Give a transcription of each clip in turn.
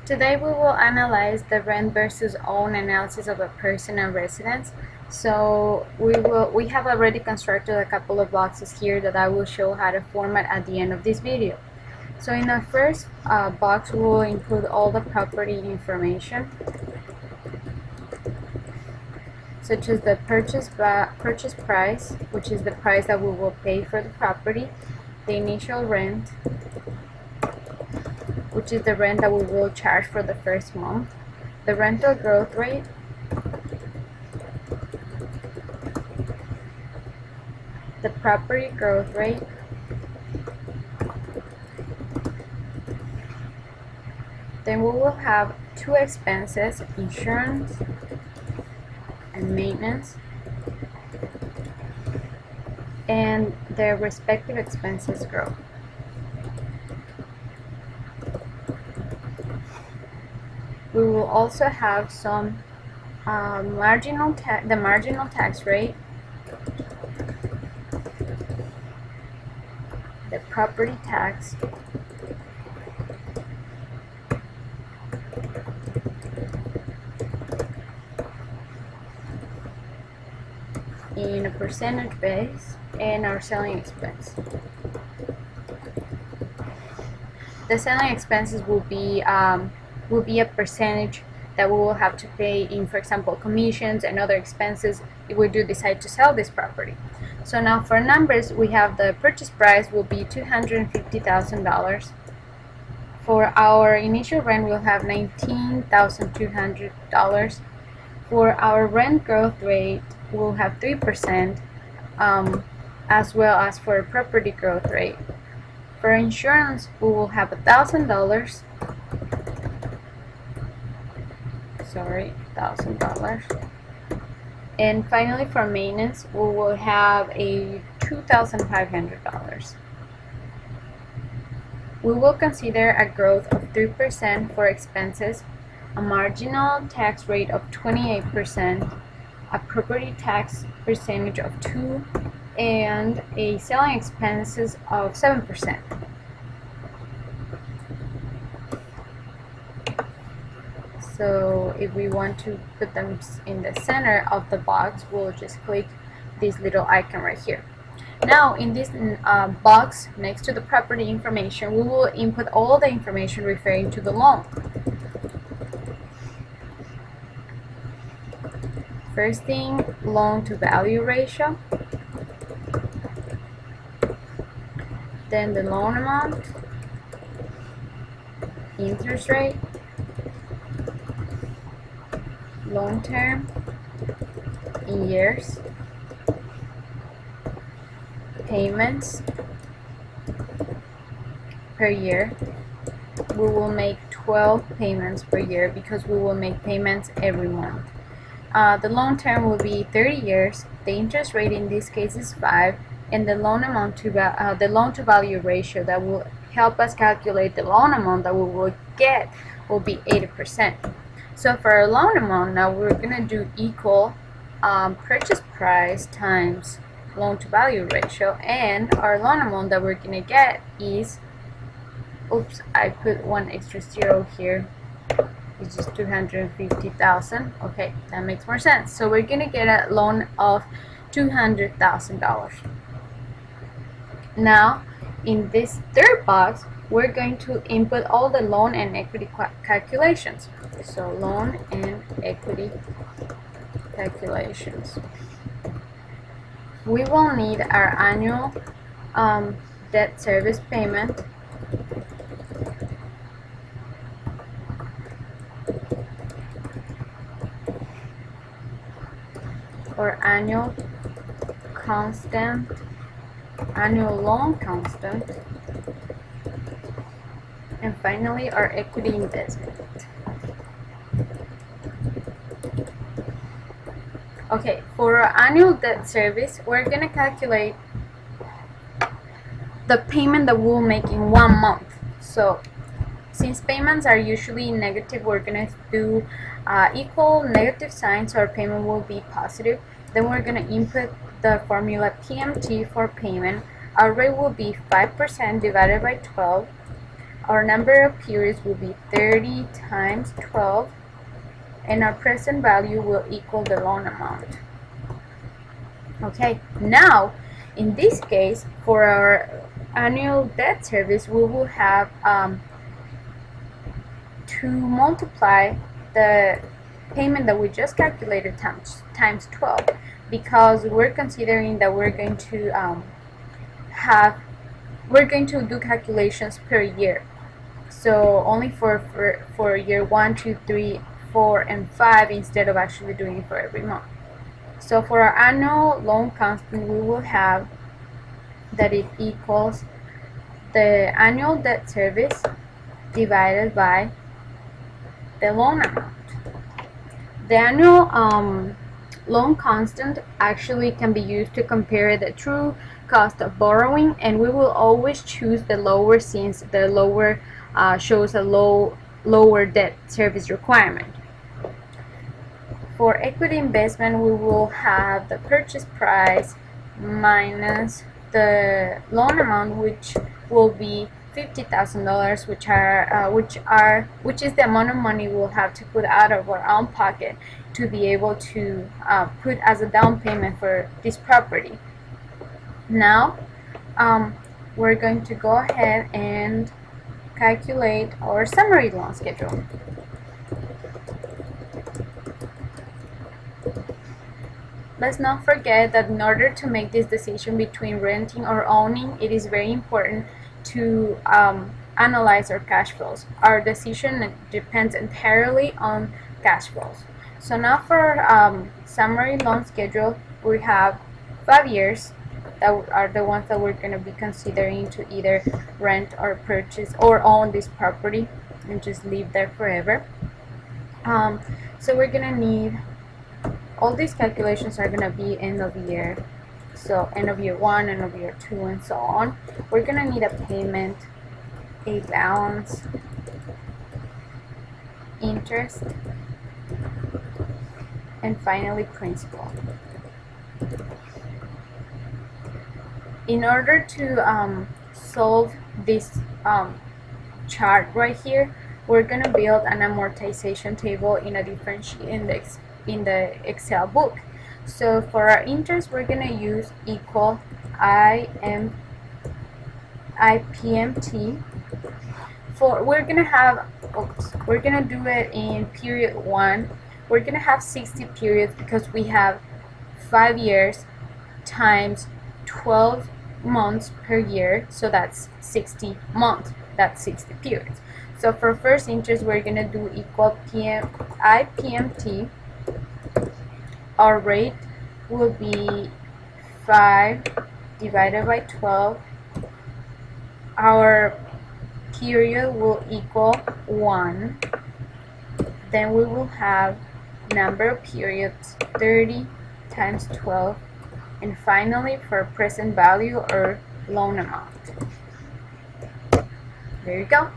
Today we will analyze the rent versus own analysis of a personal residence. So we have already constructed a couple of boxes here that I will show how to format at the end of this video. So in the first box we will include all the property information, such as the purchase price, which is the price that we will pay for the property, the initial rent, which is the rent that we will charge for the first month, the rental growth rate, the property growth rate, then we will have two expenses, insurance and maintenance, and their respective expenses growth. We will also have some the marginal tax rate, the property tax, in a percentage base, and our selling expense. The selling expenses will be a percentage that we will have to pay in, for example, commissions and other expenses if we do decide to sell this property. So now for numbers, we have the purchase price will be $250,000. For our initial rent, we'll have $19,200. For our rent growth rate, we'll have 3%, as well as for property growth rate. For insurance, we will have $1,000. $1,000. And finally, for maintenance, we will have a $2,500. We will consider a growth of 3% for expenses, a marginal tax rate of 28%, a property tax percentage of 2%, and a selling expenses of 7%. So if we want to put them in the center of the box, we'll just click this little icon right here. Now in this box next to the property information, we will input all the information referring to the loan. First thing, loan to value ratio, then the loan amount, interest rate, loan term in years, payments per year. We will make 12 payments per year because we will make payments every month. The loan term will be 30 years. The interest rate in this case is 5, and the loan amount to the loan to value ratio that will help us calculate the loan amount that we will get will be 80%. So for our loan amount, now we're gonna do equal purchase price times loan to value ratio, and our loan amount that we're gonna get is, oops, I put one extra zero here, it's just 250,000. Okay, that makes more sense. So we're gonna get a loan of $200,000. Now in this third box, we're going to input all the loan and equity calculations. So loan and equity calculations. We will need our annual debt service payment, or annual loan constant, and finally our equity investment. Okay, for our annual debt service, we're going to calculate the payment that we'll make in 1 month. So since payments are usually negative, we're going to do equal negative signs, so our payment will be positive. Then we're going to input the formula PMT for payment. Our rate will be 5% divided by 12. our number of periods will be 30 times 12, and our present value will equal the loan amount. Okay, now in this case, for our annual debt service, we will have to multiply the payment that we just calculated times 12, because we're considering that we're going to do calculations per year. So only for year 1, 2, 3, 4, and 5, instead of actually doing it for every month. So for our annual loan constant, we will have that it equals the annual debt service divided by the loan amount. The annual loan constant actually can be used to compare the true cost of borrowing, and we will always choose the lower, since the lower shows a lower debt service requirement. For equity investment, we will have the purchase price minus the loan amount, which will be $50,000, which is the amount of money we'll have to put out of our own pocket to be able to put as a down payment for this property. Now we're going to go ahead and calculate our summary loan schedule. Let's not forget that in order to make this decision between renting or owning, it is very important to analyze our cash flows. Our decision depends entirely on cash flows. So now for summary loan schedule, we have 5 years that are the ones that we're going to be considering to either rent or purchase or own this property and just live there forever. So we're going to need, all these calculations are going to be end of year. So end of year 1, end of year 2, and so on. We're going to need a payment, a balance, interest, and finally principal. In order to solve this chart right here, we're going to build an amortization table in a different sheet in the Excel book. So for our interest, we're going to use equal IPMT. We're going to do it in period 1. We're going to have 60 periods because we have 5 years times 12 months per year, so that's 60 months. That's 60 periods. So for first interest, we're going to do equal IPMT. Our rate will be 5 divided by 12. Our period will equal 1. Then we will have number of periods, 30 times 12. And finally, for present value or loan amount. There you go.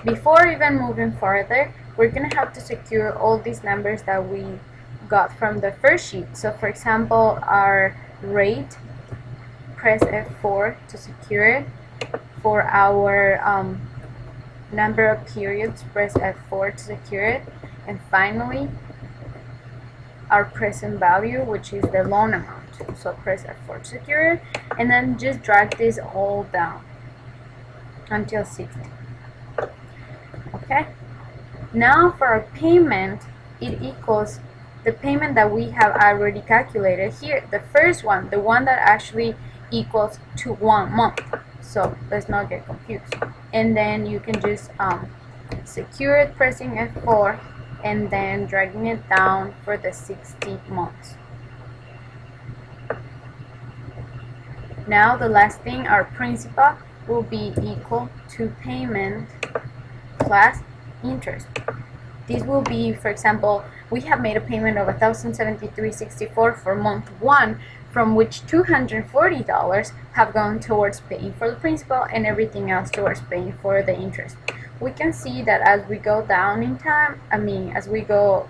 Before even moving further, we're going to have to secure all these numbers that we got from the first sheet. So for example, our rate, press F4 to secure it. For our number of periods, press F4 to secure it. And finally, our present value, which is the loan amount. So press F4 to secure it, and then just drag this all down until 60. Okay, now for our payment, it equals the payment that we have already calculated here, the first one, the one that actually equals to 1 month. So let's not get confused. And then you can just secure it pressing F4 and then dragging it down for the 60 months. Now the last thing, our principal will be equal to payment plus interest. This will be, for example, we have made a payment of $1,073.64 for month 1, from which $240 have gone towards paying for the principal and everything else towards paying for the interest. We can see that as we go down in time, as we go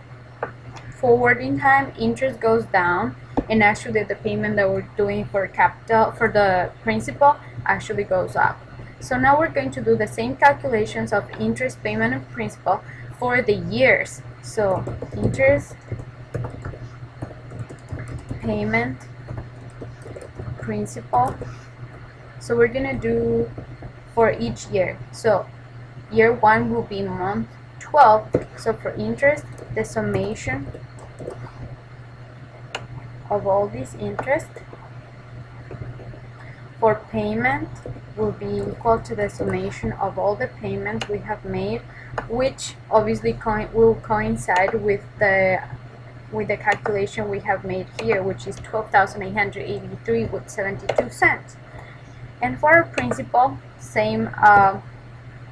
forward in time, interest goes down, and actually the payment that we're doing for capital, for the principal, actually goes up. So now we're going to do the same calculations of interest, payment, and principal for the years. So interest, payment, principal. So we're gonna do for each year. So year 1 will be month 12. So for interest, the summation of all this interest. For payment will be equal to the summation of all the payments we have made, which obviously will coincide with the calculation we have made here, which is 12,883 with 72 cents. And for our principal, same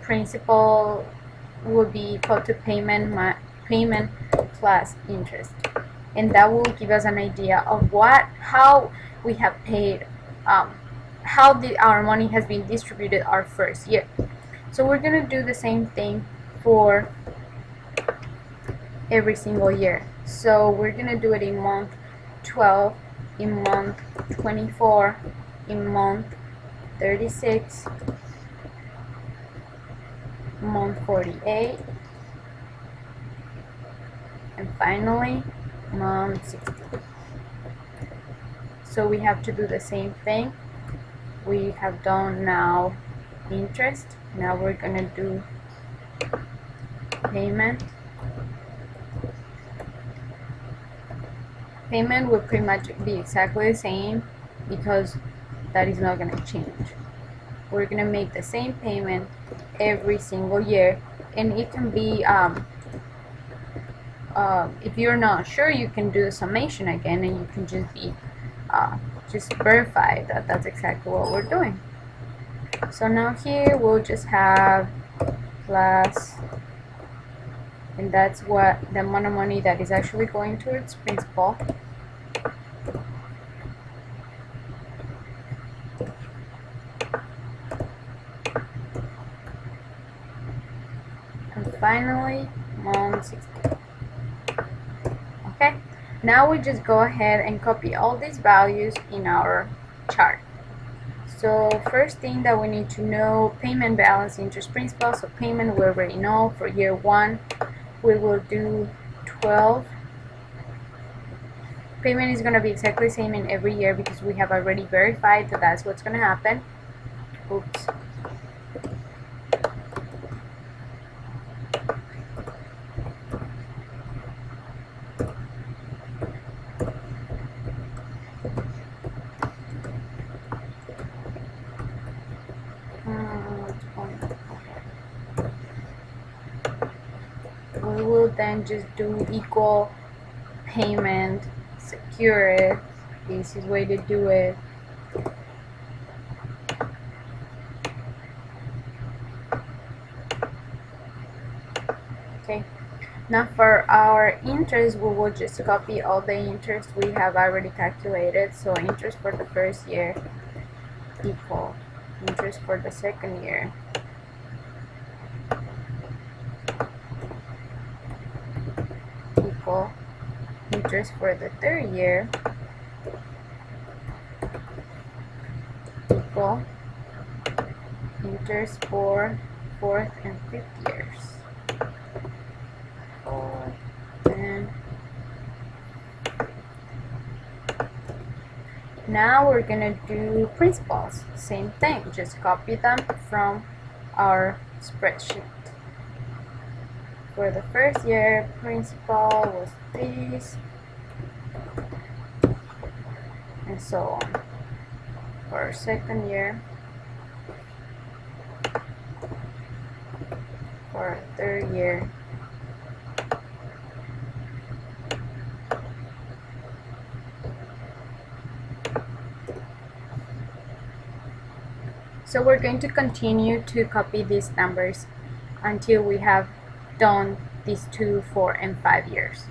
principal will be equal to payment plus interest, and that will give us an idea of how we have paid, how our money has been distributed our first year. So we're going to do the same thing for every single year. So we're going to do it in month 12, in month 24, in month 36, month 48, and finally month 60. So we have to do the same thing. We have done now interest. Now we're gonna do payment. Payment will pretty much be exactly the same because that is not gonna change. We're gonna make the same payment every single year, and it can be if you're not sure, you can do the summation again, and you can just verify that that's exactly what we're doing. So now here we'll just have plus, and that's what the amount of money that is actually going towards principal. And finally, month 60. Okay, now we just go ahead and copy all these values in our chart. So first thing that we need to know, payment balance, interest, principal. So payment we already know. For year 1 we will do 12. Payment is going to be exactly the same in every year because we have already verified that that's what's going to happen. Oops. We will then just do equal payment, secure it, easiest way to do it. Okay, now for our interest, we will just copy all the interest we have already calculated. So interest for the first year equal interest for the second year equal interest for the third year equal interest for fourth and fifth years. And now we're gonna do principals. Same thing, just copy them from our spreadsheet. For the first year, principal was this, and so on. For our second year, for our third year, so we're going to continue to copy these numbers until we have done these 2, 4, and 5 years.